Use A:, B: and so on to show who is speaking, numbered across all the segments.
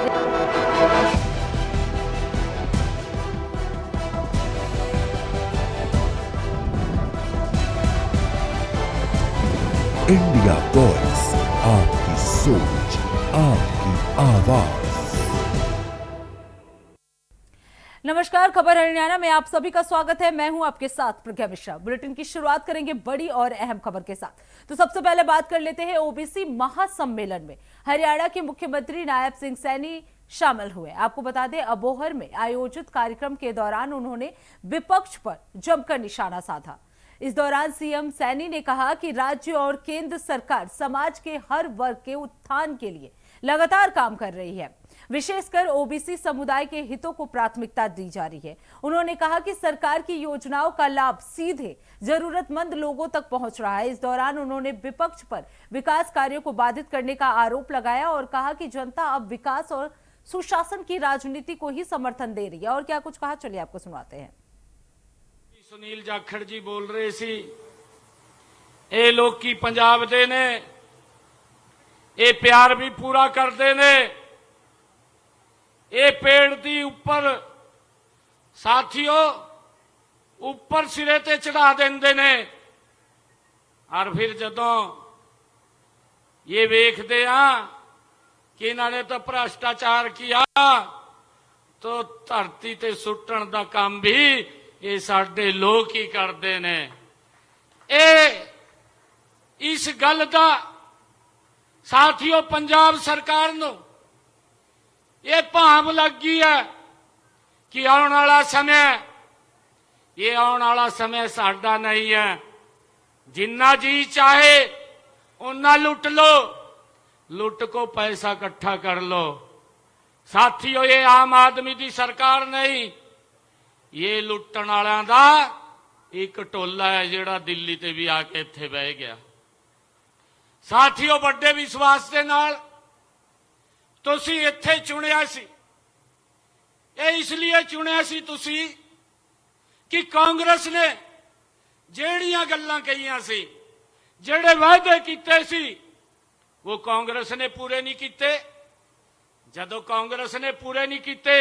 A: India voice, आपकी सोच, आपकी आवाज।
B: नमस्कार, खबर हरियाणा में आप सभी का स्वागत है। मैं हूं आपके साथ प्रज्ञा मिश्रा। बुलेटिन की शुरुआत करेंगे बड़ी और अहम खबर के साथ। तो सबसे पहले बात कर लेते हैं ओबीसी महासम्मेलन में हरियाणा के मुख्यमंत्री नायब सिंह सैनी शामिल हुए। आपको बता दें, अबोहर में आयोजित कार्यक्रम के दौरान उन्होंने विपक्ष पर जमकर निशाना साधा। इस दौरान सीएम सैनी ने कहा कि राज्य और केंद्र सरकार समाज के हर वर्ग के उत्थान के लिए लगातार काम कर रही है। विशेषकर ओबीसी समुदाय के हितों को प्राथमिकता दी जा रही है। उन्होंने कहा कि सरकार की योजनाओं का लाभ सीधे जरूरतमंद लोगों तक पहुंच रहा है। इस दौरान उन्होंने विपक्ष पर विकास कार्यों को बाधित करने का आरोप लगाया और कहा कि जनता अब विकास और सुशासन की राजनीति को ही समर्थन दे रही है। और क्या कुछ कहा, चलिए आपको सुनाते हैं।
C: सुनील जाखड़ जी बोल रहे सी, ए लोग की पंजाब दे ने, ए प्यार भी पूरा करते ने, ए पेड़ दी ऊपर साथियों ऊपर सिरे ते चढ़ा देंदे ने। और फिर जदों ये वेखदे हां कि इन्होंने तो भ्रष्टाचार किया, तो धरती ते सुट्टण दा काम भी ये साडे लोग ही करते ने। इस गल दा साथियों पंजाब सरकार नूं ये भाव लग गई है कि आने वाला समय साडा नहीं है। जिन्ना जी चाहे उन्ना लुट लो, लुट को पैसा इकट्ठा कर लो। साथियों, ये आम आदमी की सरकार नहीं, ये लुट्टण वालियां दा एक टोला है जिहड़ा दिल्ली ते भी आके इत्थे बह गया। साथियों, बड़े विश्वास दे नाल तुसीं इत्थे चुनिया सी। ये इसलिए चुनिया सी तुसीं कि कांग्रेस ने ਜਿਹੜੀਆਂ गल्लां कहीआं सी, ਜਿਹੜੇ वायदे कीते सी, वो कांग्रेस ने पूरे नहीं कीते। जदों कांग्रेस ने पूरे नहीं कीते,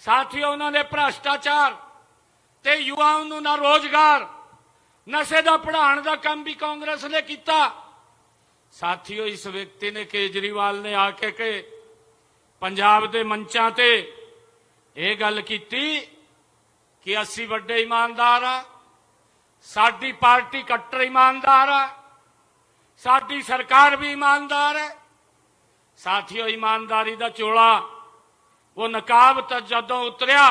C: साथियों उन्होंने भ्रष्टाचार ते युवाओं नूं ना रोजगार, नशे दा पढ़ाण दा काम भी कांग्रेस ने किया। साथियों, इस व्यक्ति ने, केजरीवाल ने आके के पंजाब दे मंचां ते ये गल कीती कि असी वड्डे ईमानदार आ, साडी पार्टी कट्टर ईमानदार आ, साडी सरकार भी ईमानदार है। साथियों, ईमानदारी दा चोला वो नकाब तो जदों उतरिया,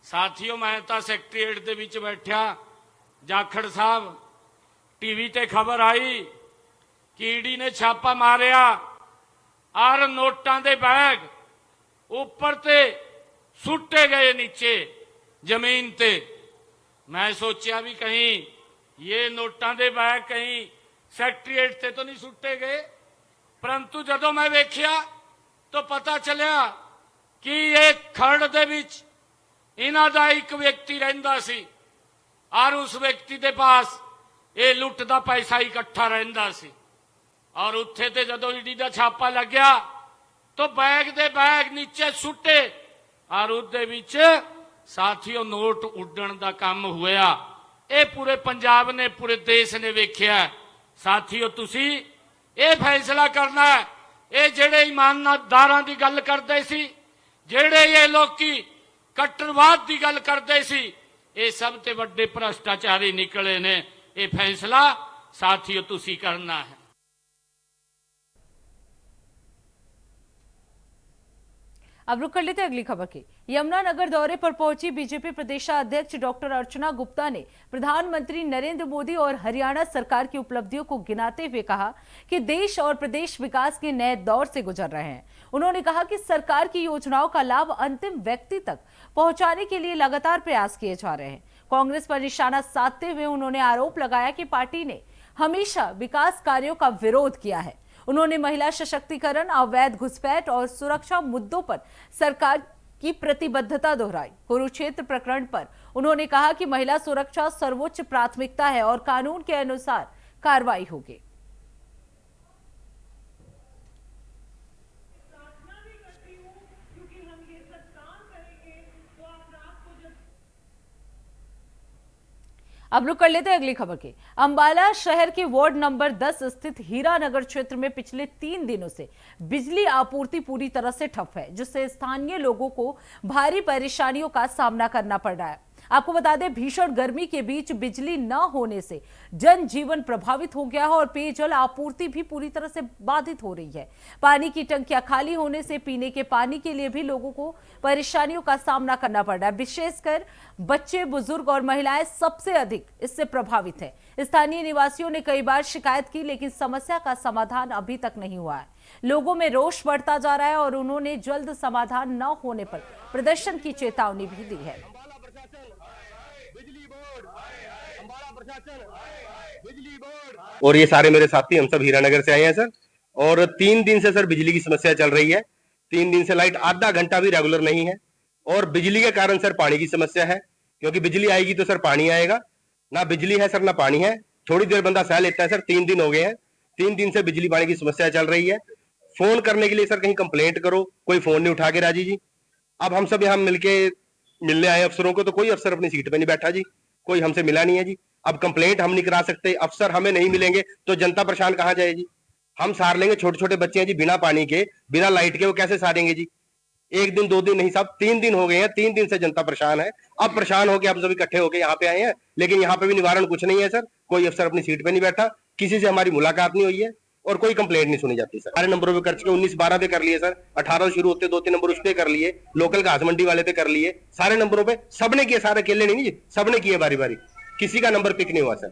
C: साथियों मैं तो सैकटरीएट दे विच बैठा, जाखड़ साहब टीवी ते खबर आई कि ईडी ने छापा मारिया और नोटां दे बैग ऊपर ते सुट्टे गए नीचे जमीन ते। मैं सोचा भी कहीं ये नोटां दे बैग कहीं सैकटरीएट ते तो नहीं सुट्टे गए, परंतु जदों मैं वेख्या तो पता चलिया कि ये खरड़ दे विच इन्हां दा एक व्यक्ति रहिंदा सी और उस व्यक्ति के पास ये लुट दा पैसा इकट्ठा रहिंदा सी। और उत्थे ते जदों ईडी दा छापा लग गया तो बैग दे बैग नीचे सुट्टे और उहदे विच साथियों नोट उड्डण दा काम होया। ये पूरे पंजाब ने, पूरे देश ने वेख्या। साथियों, तुसीं ये फैसला करना है, ये जेड़े ईमानदारां दी गल करदे सी, जेड़े ये लोग की कट्टरवाद की गल करते सी, ये सब ते वड्डे भ्रष्टाचारी निकले ने। ये फैसला साथियों तुसी करना है।
B: अब रुक कर लेते अगली खबर की। यमुनानगर दौरे पर पहुंची बीजेपी प्रदेशाध्यक्ष डॉक्टर अर्चना गुप्ता ने प्रधानमंत्री नरेंद्र मोदी और हरियाणा सरकार की उपलब्धियों को गिनाते हुए कहा कि देश और प्रदेश विकास के नए दौर से गुजर रहे हैं। उन्होंने कहा कि सरकार की योजनाओं का लाभ अंतिम व्यक्ति तक पहुंचाने के लिए लगातार प्रयास किए जा रहे हैं। कांग्रेस पर निशाना साधते हुए उन्होंने आरोप लगाया कि पार्टी ने हमेशा विकास कार्यों का विरोध किया है। उन्होंने महिला सशक्तिकरण, अवैध घुसपैठ और सुरक्षा मुद्दों पर सरकार की प्रतिबद्धता दोहराई। कुरुक्षेत्र प्रकरण पर उन्होंने कहा कि महिला सुरक्षा सर्वोच्च प्राथमिकता है और कानून के अनुसार कार्रवाई होगी। अब रुक कर लेते हैं अगली खबर की। अंबाला शहर के वार्ड नंबर 10 स्थित हीरानगर क्षेत्र में पिछले 3 दिनों से बिजली आपूर्ति पूरी तरह से ठप है, जिससे स्थानीय लोगों को भारी परेशानियों का सामना करना पड़ रहा है। आपको बता दें, भीषण गर्मी के बीच बिजली न होने से जनजीवन प्रभावित हो गया है और पेयजल आपूर्ति भी पूरी तरह से बाधित हो रही है। पानी की टंकियां खाली होने से पीने के पानी के लिए भी लोगों को परेशानियों का सामना करना पड़ रहा है। विशेषकर बच्चे, बुजुर्ग और महिलाएं सबसे अधिक इससे प्रभावित है। स्थानीय निवासियों ने कई बार शिकायत की, लेकिन समस्या का समाधान अभी तक नहीं हुआ है। लोगों में रोष बढ़ता जा रहा है और उन्होंने जल्द समाधान न होने पर प्रदर्शन की चेतावनी भी दी है।
D: और ये सारे मेरे साथी, हम सब हीरानगर से आए हैं सर। और 3 दिन से सर बिजली की समस्या चल रही है। 3 दिन से लाइट आधा घंटा भी रेगुलर नहीं है। और बिजली के कारण सर पानी की समस्या है, क्योंकि बिजली आएगी तो सर पानी आएगा। ना बिजली है सर, ना पानी है। थोड़ी देर बंदा सह लेता है सर। 3 दिन हो गए हैं, 3 दिन से बिजली पानी की समस्या चल रही है। फोन करने के लिए सर कहीं कंप्लेंट करो, कोई फोन नहीं उठा के राजी जी। अब हम सब यहाँ मिलने आए अफसरों को, तो कोई अफसर अपनी सीट पे नहीं बैठा जी, कोई हमसे मिला नहीं है जी। अब कंप्लेंट हम नहीं करा सकते, अफसर हमें नहीं मिलेंगे तो जनता परेशान कहां जाए जी। हम सार लेंगे, छोटे छोटे बच्चे हैं जी, बिना पानी के, बिना लाइट के, वो कैसे सारेंगे जी। 1 दिन 2 दिन नहीं साहब, 3 दिन हो गए हैं। 3 दिन से जनता परेशान है। अब परेशान होकर हम सभी इकट्ठे होकर यहाँ पे आए हैं, लेकिन यहाँ पे भी निवारण कुछ नहीं है सर। कोई अफसर अपनी सीट पे नहीं बैठा, किसी से हमारी मुलाकात नहीं हुई है और कोई कंप्लेंट नहीं सुनी जाती सर। सारे नंबरों पे कर चुके, 19-12 पे कर लिए सर, 18 शुरू होते 2-3 नंबर उस पे कर लिए, लोकल घास मंडी वाले पे कर लिए, सारे नंबरों पे सबने किए, सारे अकेले नहीं जी, सबने किए बारी बारी, किसी का नंबर पिक नहीं हुआ सर।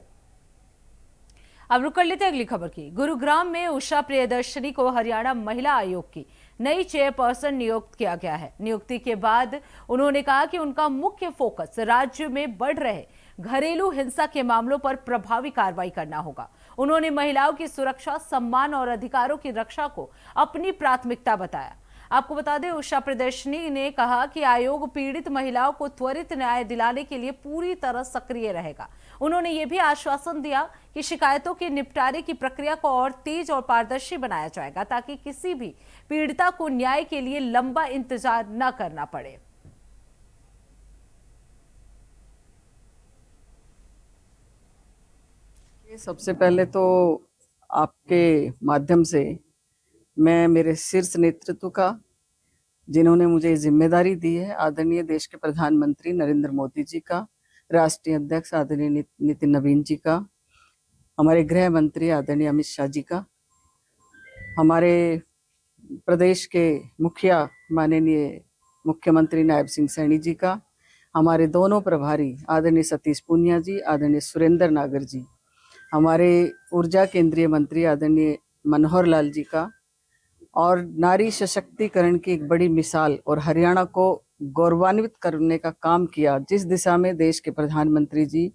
B: अब रुक कर लेते हैं अगली खबर की। गुरुग्राम में उषा प्रियदर्शनी को हरियाणा महिला आयोग की नई चेयरपर्सन नियुक्त किया गया है। नियुक्ति के बाद उन्होंने कहा कि उनका मुख्य फोकस राज्य में बढ़ रहे घरेलू हिंसा के मामलों पर प्रभावी कार्रवाई करना होगा। उन्होंने महिलाओं की सुरक्षा, सम्मान और अधिकारों की रक्षा को अपनी प्राथमिकता बताया। आपको बता दें, उषा प्रियदर्शनी ने कहा कि आयोग पीड़ित महिलाओं को त्वरित न्याय दिलाने के लिए पूरी तरह सक्रिय रहेगा। उन्होंने ये भी आश्वासन दिया कि शिकायतों के निपटारे की प्रक्रिया को और तेज और पारदर्शी बनाया जाएगा, ताकि किसी भी पीड़िता को न्याय के लिए लंबा इंतजार न करना पड़े।
E: सबसे पहले तो आपके माध्यम से मैं मेरे शीर्ष नेतृत्व का, जिन्होंने मुझे जिम्मेदारी दी है, आदरणीय देश के प्रधानमंत्री नरेंद्र मोदी जी का, राष्ट्रीय अध्यक्ष आदरणीय नितिन नवीन जी का, हमारे गृह मंत्री आदरणीय अमित शाह जी का, हमारे प्रदेश के मुखिया माननीय मुख्यमंत्री नायब सिंह सैनी जी का, हमारे दोनों प्रभारी आदरणीय सतीश पूनिया जी, आदरणीय सुरेंद्र नागर जी, हमारे ऊर्जा केंद्रीय मंत्री आदरणीय मनोहर लाल जी का, और नारी सशक्तिकरण की एक बड़ी मिसाल और हरियाणा को गौरवान्वित करने का काम किया, जिस दिशा में देश के प्रधानमंत्री जी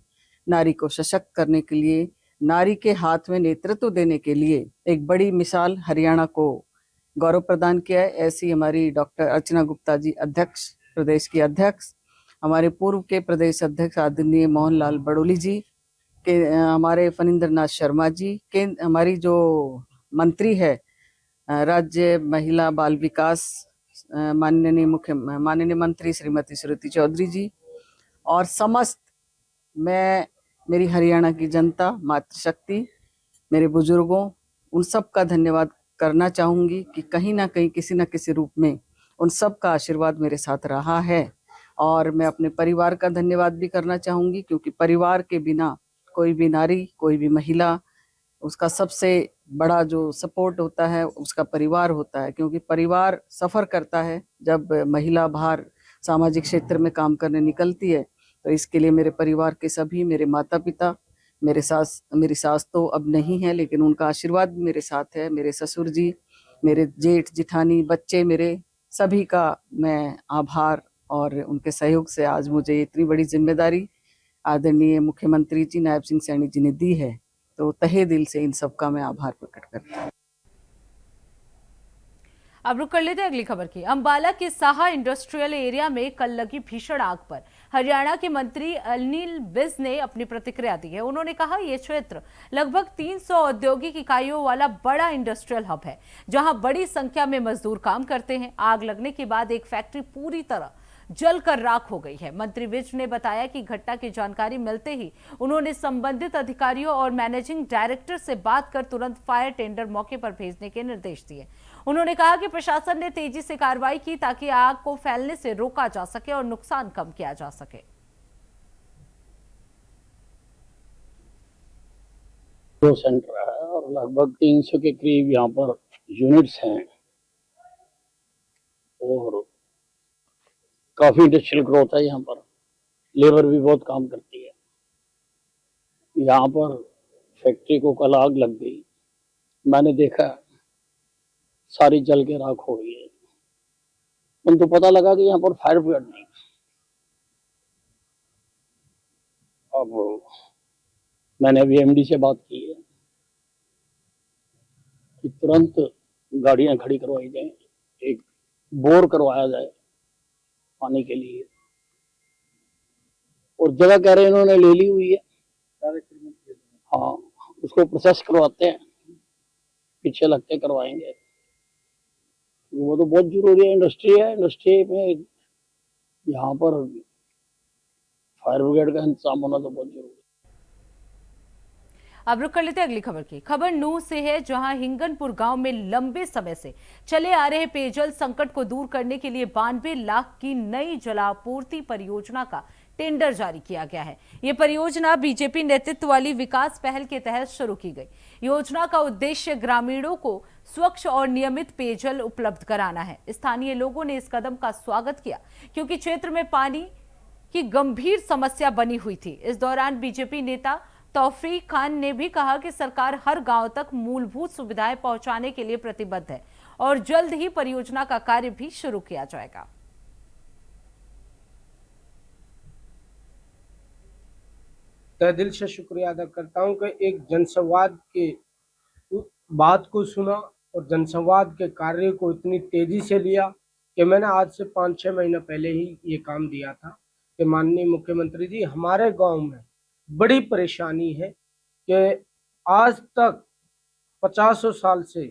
E: नारी को सशक्त करने के लिए, नारी के हाथ में नेतृत्व देने के लिए एक बड़ी मिसाल हरियाणा को गौरव प्रदान किया है। ऐसी हमारी डॉक्टर अर्चना गुप्ता जी, अध्यक्ष, प्रदेश की अध्यक्ष, हमारे पूर्व के प्रदेश अध्यक्ष आदरणीय मोहनलाल बड़ोली जी के, हमारे फणींद्र नाथ शर्मा जी के, हमारी जो मंत्री है राज्य महिला बाल विकास माननीय मंत्री श्रीमती श्रुति चौधरी जी, और समस्त मेरी हरियाणा की जनता, मातृशक्ति, मेरे बुजुर्गों, उन सब का धन्यवाद करना चाहूँगी कि कहीं ना कहीं, किसी न किसी रूप में उन सब का आशीर्वाद मेरे साथ रहा है। और मैं अपने परिवार का धन्यवाद भी करना चाहूँगी, क्योंकि परिवार के बिना कोई भी नारी, कोई भी महिला, उसका सबसे बड़ा जो सपोर्ट होता है उसका परिवार होता है। क्योंकि परिवार सफ़र करता है जब महिला बाहर सामाजिक क्षेत्र में काम करने निकलती है। तो इसके लिए मेरे परिवार के सभी, मेरे माता पिता, मेरी सास तो अब नहीं है, लेकिन उनका आशीर्वाद भी मेरे साथ है, मेरे ससुर जी, मेरे जेठ जिठानी, बच्चे, मेरे सभी का मैं आभार, और उनके सहयोग से आज मुझे इतनी बड़ी जिम्मेदारी आदरणीय मुख्यमंत्री जी नायब सिंह सैनी जी ने दी है। तो तहे दिल से इन सब का मैं आभार प्रकट करती हूँ।
B: अब रुक कर लेते हैं अगली खबर की। अंबाला के साहा इंडस्ट्रियल एरिया में कल लगी भीषण आग पर हरियाणा के मंत्री अनिल विज ने अपनी प्रतिक्रिया दी है। उन्होंने कहा, यह क्षेत्र लगभग 300 औद्योगिक इकाइयों वाला बड़ा इंडस्ट्रियल हब है, जहां बड़ी संख्या में मजदूर काम करते हैं। आग लगने के बाद एक फैक्ट्री पूरी तरह जलकर राख हो गई है। मंत्री विज ने बताया कि घटना की जानकारी मिलते ही उन्होंने संबंधित अधिकारियों और मैनेजिंग डायरेक्टर से बात कर तुरंत फायर टेंडर मौके पर भेजने के निर्देश दिए। उन्होंने कहा कि प्रशासन ने तेजी से कार्रवाई की ताकि आग को फैलने से रोका जा सके और नुकसान कम किया जा सके।
F: दो सेंटर है और लगभग 300 के करीब यहाँ पर यूनिट्स हैं और काफी इंडस्ट्रियल ग्रोथ है। यहाँ पर लेबर भी बहुत काम करती है। यहाँ पर फैक्ट्री को कल आग लग गई, मैंने देखा सारी जल के राख हो गई है, परंतु पता लगा कि यहाँ पर फायर ब्रिगेड नहीं। अब मैंने अभी एमडी से बात की है कि तुरंत गाड़ियां खड़ी करवाई जाए, एक बोर करवाया जाए पानी के लिए, और जगह कह रहे हैं इन्होंने ले ली हुई है। हाँ, उसको प्रोसेस करवाते हैं, पीछे लगते करवाएंगे। वो तो बहुत जरूरी है, इंडस्ट्री है, इंडस्ट्री में यहाँ पर फायर ब्रिगेड का इंतजाम होना तो बहुत जरूरी है।
B: अब रुक कर लेते हैं अगली खबर की। खबर नूह से है, जहां हिंगनपुर गांव में लंबे समय से चले आ रहे पेयजल संकट को दूर करने के लिए 92 लाख की नई जलापूर्ति परियोजना का टेंडर जारी किया गया है। ये परियोजना बीजेपी नेतृत्व वाली विकास पहल के तहत शुरू की गई। योजना का उद्देश्य ग्रामीणों को स्वच्छ और नियमित पेयजल उपलब्ध कराना है। स्थानीय लोगों ने इस कदम का स्वागत किया क्योंकि क्षेत्र में पानी की गंभीर समस्या बनी हुई थी। इस दौरान बीजेपी नेता तौफीक खान ने भी कहा कि सरकार हर गांव तक मूलभूत सुविधाएं पहुंचाने के लिए प्रतिबद्ध है और जल्द ही परियोजना का कार्य भी शुरू किया जाएगा।
G: तहे दिल से शुक्रिया अदा करता हूं कि एक जनसंवाद के बात को सुना और जनसंवाद के कार्य को इतनी तेजी से लिया कि मैंने आज से 5-6 महीना पहले ही ये काम दिया था कि माननीय मुख्यमंत्री जी, हमारे गांव में बड़ी परेशानी है कि आज तक 50 साल से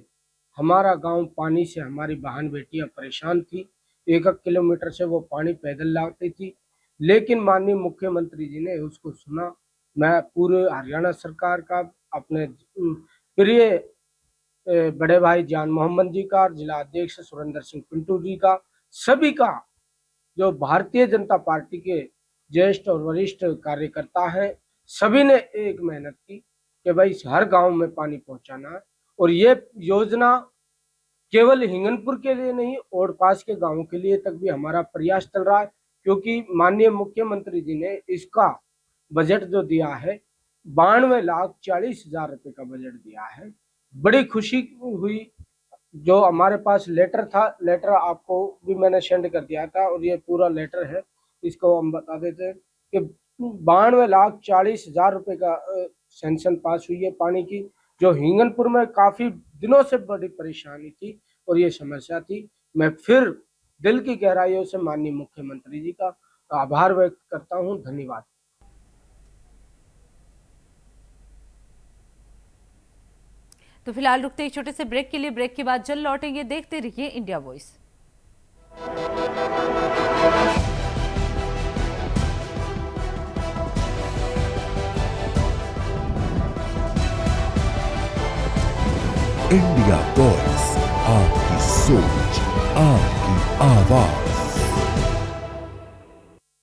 G: हमारा गांव पानी से, हमारी बहन बेटियां परेशान थी। 1 किलोमीटर से वो पानी पैदल लाती थी, लेकिन माननीय मुख्यमंत्री जी ने उसको सुना। मैं पूरे हरियाणा सरकार का, अपने प्रिय बड़े भाई जान मोहम्मद जी का, जिला अध्यक्ष सुरेंद्र सिंह पिंटू जी का, सभी का, जो भारतीय जनता पार्टी के ज्येष्ठ और वरिष्ठ कार्यकर्ता हैं, सभी ने एक मेहनत की कि भाई हर गांव में पानी पहुंचाना है। और ये योजना केवल हिंगनपुर के लिए नहीं, और पास के गांवों के लिए तक भी हमारा प्रयास चल रहा है, क्योंकि माननीय मुख्यमंत्री जी ने इसका बजट जो दिया है 92,40,000 रुपए का बजट दिया है। बड़ी खुशी हुई। जो हमारे पास लेटर था, लेटर आपको भी मैंने सेंड कर दिया था और ये पूरा लेटर है, इसको हम बता देते हैं कि 92,40,000 रुपए का सैंक्शन पास हुई है पानी की, जो हिंगनपुर में काफी दिनों से बड़ी परेशानी थी और ये समस्या थी। मैं फिर दिल की गहराइयों से माननीय मुख्यमंत्री जी का आभार व्यक्त करता हूं। धन्यवाद।
B: तो फिलहाल रुकते एक छोटे से ब्रेक के लिए। ब्रेक के बाद जल्द लौटेंगे। देखते रहिए इंडिया वॉइस।
A: इंडिया वॉइस, आपकी सोच, आपकी आवाज।